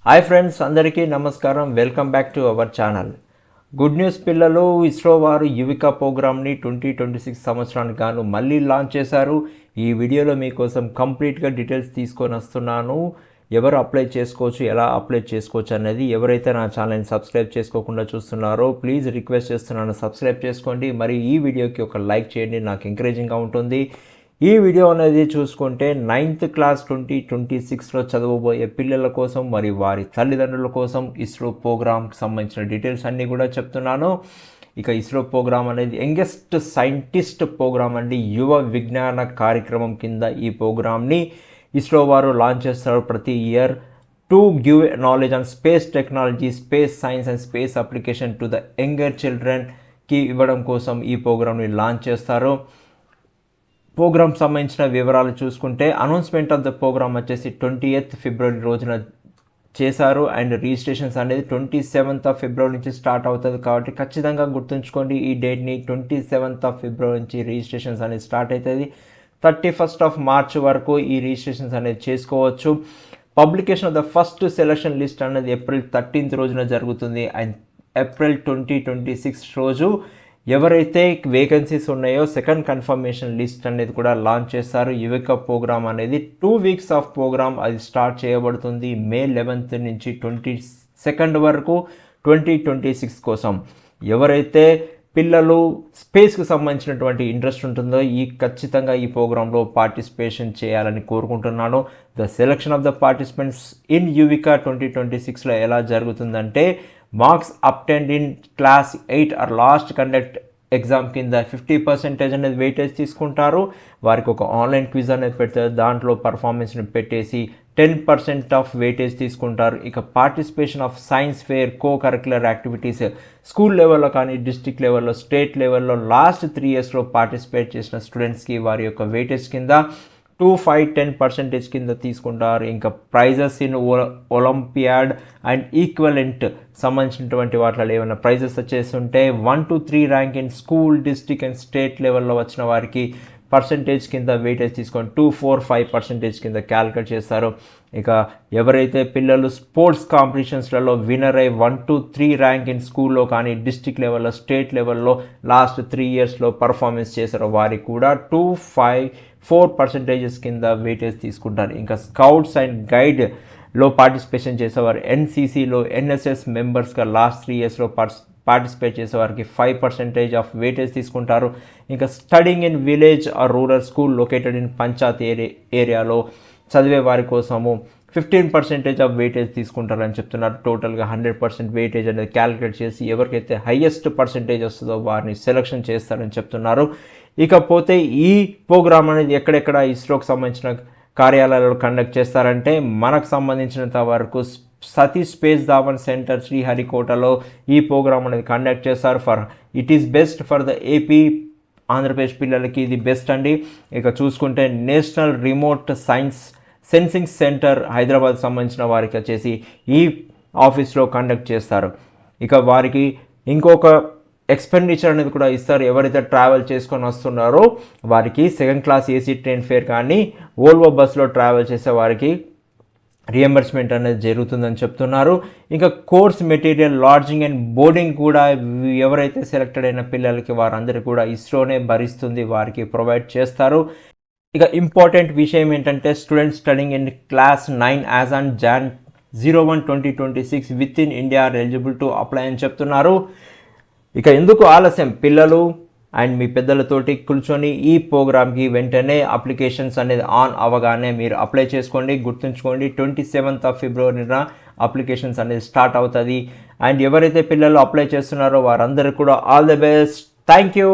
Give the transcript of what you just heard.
Hi friends, అందరికీ నమస్కారం. Welcome back to our channel. Good news పిల్లలు, ఇస్రో వారు యువికా ప్రోగ్రామ్ని 2026 సంవత్సరానికి గాను మళ్ళీ లాంచ్ చేశారు. ఈ వీడియోలో మీకోసం కంప్లీట్గా డీటెయిల్స్ తీసుకొని వస్తున్నాను. ఎవరు అప్లై చేసుకోవచ్చు, ఎలా అప్లై చేసుకోవచ్చు అనేది. ఎవరైతే నా ఛానల్ని సబ్స్క్రైబ్ చేసుకోకుండా చూస్తున్నారో ప్లీజ్ రిక్వెస్ట్ చేస్తున్నాను, సబ్స్క్రైబ్ చేసుకోండి. మరి ఈ వీడియోకి ఒక లైక్ చేయండి, నాకు ఎంకరేజింగ్గా ఉంటుంది. ఈ వీడియో అనేది చూసుకుంటే 9th క్లాస్ 2026లో చదవబోయే పిల్లల కోసం మరి వారి తల్లిదండ్రుల కోసం ఇస్రో ప్రోగ్రామ్కి సంబంధించిన డీటెయిల్స్ అన్నీ కూడా చెప్తున్నాను. ఇక ఇస్రో ప్రోగ్రామ్ అనేది యంగెస్ట్ సైంటిస్ట్ ప్రోగ్రామ్ అండి. యువ విజ్ఞాన కార్యక్రమం కింద ఈ ప్రోగ్రామ్ని ఇస్రో వారు లాంచ్ చేస్తారు ప్రతి year to give knowledge on space technology, space science and space application to the younger చిల్డ్రన్కి ఇవ్వడం కోసం ఈ ప్రోగ్రామ్ని లాంచ్ చేస్తారు. ప్రోగ్రామ్ సంబంధించిన వివరాలు చూసుకుంటే అనౌన్స్మెంట్ ఆఫ్ ద ప్రోగ్రామ్ వచ్చేసి 20th ఫిబ్రవరి రోజున చేశారు. అండ్ రిజిస్ట్రేషన్స్ అనేది 27th ఫిబ్రవరి నుంచి స్టార్ట్ అవుతుంది. కాబట్టి ఖచ్చితంగా గుర్తుంచుకోండి ఈ డేట్ని. 27th ఫిబ్రవరి నుంచి రిజిస్ట్రేషన్స్ అనేది స్టార్ట్ అవుతుంది. 31st మార్చ్ వరకు ఈ రిజిస్ట్రేషన్స్ అనేది చేసుకోవచ్చు. Publication of the first selection list అనేది ఏప్రిల్ 13th రోజున జరుగుతుంది. అండ్ ఏప్రిల్ 2026 రోజు ఎవరైతే వేకెన్సీస్ ఉన్నాయో సెకండ్ కన్ఫర్మేషన్ లిస్ట్ అనేది కూడా లాంచ్ చేస్తారు. యువికా ప్రోగ్రామ్ అనేది 2 weeks ఆఫ్ ప్రోగ్రామ్ అది స్టార్ట్ చేయబడుతుంది మే 11th నుంచి 22nd వరకు 2026 కోసం. ఎవరైతే పిల్లలు స్పేస్కి సంబంధించినటువంటి ఇంట్రెస్ట్ ఉంటుందో ఖచ్చితంగా ఈ ప్రోగ్రాంలో పార్టిసిపేషన్ చేయాలని కోరుకుంటున్నాను. The selection of the participants in Yuvika 2026లో ఎలా జరుగుతుందంటే marks obtained in class 8 or last conduct exam కింద 50% అనేది వెయిటేజ్ తీసుకుంటారు. వారికి ఒక ఆన్లైన్ క్విజ్ అనేది పెడతారు. దాంట్లో పర్ఫార్మెన్స్ని పెట్టేసి 10% ఆఫ్ వెయిటేజ్ తీసుకుంటారు. ఇక participation of science fair, co curricular activities school లెవెల్లో కానీ డిస్ట్రిక్ట్ లెవెల్లో, స్టేట్ లెవెల్లో లాస్ట్ 3 yearsలో పార్టిసిపేట్ చేసిన స్టూడెంట్స్కి వారి యొక్క వెయిటేజ్ కింద 2, 5, 10% కింద తీసుకుంటారు. ఇంకా prizes in olympiad and equivalent సంబంధించినటువంటి వాటిలో ఏమైనా ప్రైజెస్ వచ్చేసి ఉంటే 1 to 3 rank in school, district and state లెవెల్లో వచ్చిన వారికి పర్సంటేజ్ కింద వెయిటేజ్ తీసుకొని 2, 4, 5% కింద క్యాలిక్యులేట్ చేస్తారు. ఇక ఎవరైతే పిల్లలు స్పోర్ట్స్ కాంపిటీషన్స్లలో విన్నర్ అయ్యి 1 to 3 ర్యాంక్ ఇన్ స్కూల్లో కానీ డిస్ట్రిక్ట్ లెవెల్లో, స్టేట్ లెవెల్లో లాస్ట్ 3 yearsలో పర్ఫార్మెన్స్ చేశారో వారికి కూడా 2, 5, 4% కింద వెయిటేజ్ తీసుకుంటారు. ఇంకా స్కౌట్స్ అండ్ గైడ్లో పార్టిసిపేషన్ చేసేవారు, ఎన్సీసీలో, ఎన్ఎస్ఎస్ మెంబర్స్గా లాస్ట్ 3 yearsలో పార్టిసిపేట్ చేసేవారికి 5% ఆఫ్ వెయిటేజ్ తీసుకుంటారు. ఇంకా studying in village or rural school located in panchayat ఏరియాలో చదివే వారి కోసము 15% ఆఫ్ వెయిటేజ్ తీసుకుంటారని చెప్తున్నారు. టోటల్గా 100% వెయిటేజ్ అనేది క్యాలిక్యులేట్ చేసి ఎవరికైతే హైయెస్ట్ పర్సంటేజ్ వస్తుందో వారిని సెలెక్షన్ చేస్తారని చెప్తున్నారు. ఇకపోతే ఈ ప్రోగ్రామ్ అనేది ఎక్కడెక్కడ ఇస్రోకి సంబంధించిన కార్యాలయాల్లో కండక్ట్ చేస్తారంటే మనకు సంబంధించినంత వరకు సతీష్ స్పేస్ ధావన్ సెంటర్ శ్రీహరికోటలో ఈ ప్రోగ్రామ్ అనేది కండక్ట్ చేస్తారు. It is best for the AP, Andhra Pradesh పిల్లలకి ఇది బెస్ట్ అండి. ఇక చూసుకుంటే national remote science sensing centre Hyderabad సంబంధించిన వారికి వచ్చేసి ఈ ఆఫీస్లో కండక్ట్ చేస్తారు. ఇక వారికి ఇంకొక ఎక్స్పెండిచర్ అనేది కూడా ఇస్తారు. ఎవరైతే ట్రావెల్ చేసుకొని వస్తున్నారో వారికి 2nd class AC train fair కానీ ఓల్వో బస్లో ట్రావెల్ చేసే వారికి రియంబర్స్మెంట్ అనేది జరుగుతుందని చెప్తున్నారు. ఇంకా course material, lodging and boarding కూడా ఎవరైతే సెలెక్టెడ్ అయిన పిల్లలకి వారందరికీ కూడా ఇస్రోనే భరిస్తుంది, వారికి ప్రొవైడ్ చేస్తారు. ఇక ఇంపార్టెంట్ విషయం ఏంటంటే students studying in class 9 as on Jan 01, 2026 within India are eligible to apply అని చెప్తున్నారు. ఇక ఎందుకు ఆలస్యం, పిల్లలు అండ్ మీ పెద్దలతోటి కూర్చొని ఈ ప్రోగ్రామ్కి వెంటనే అప్లికేషన్స్ అనేది ఆన్ అవగానే మీరు అప్లై చేసుకోండి. గుర్తుంచుకోండి 27th ఫిబ్రవరిన అప్లికేషన్స్ అనేది స్టార్ట్ అవుతుంది. అండ్ ఎవరైతే పిల్లలు అప్లై చేస్తున్నారో వారందరికీ కూడా all the best. Thank you.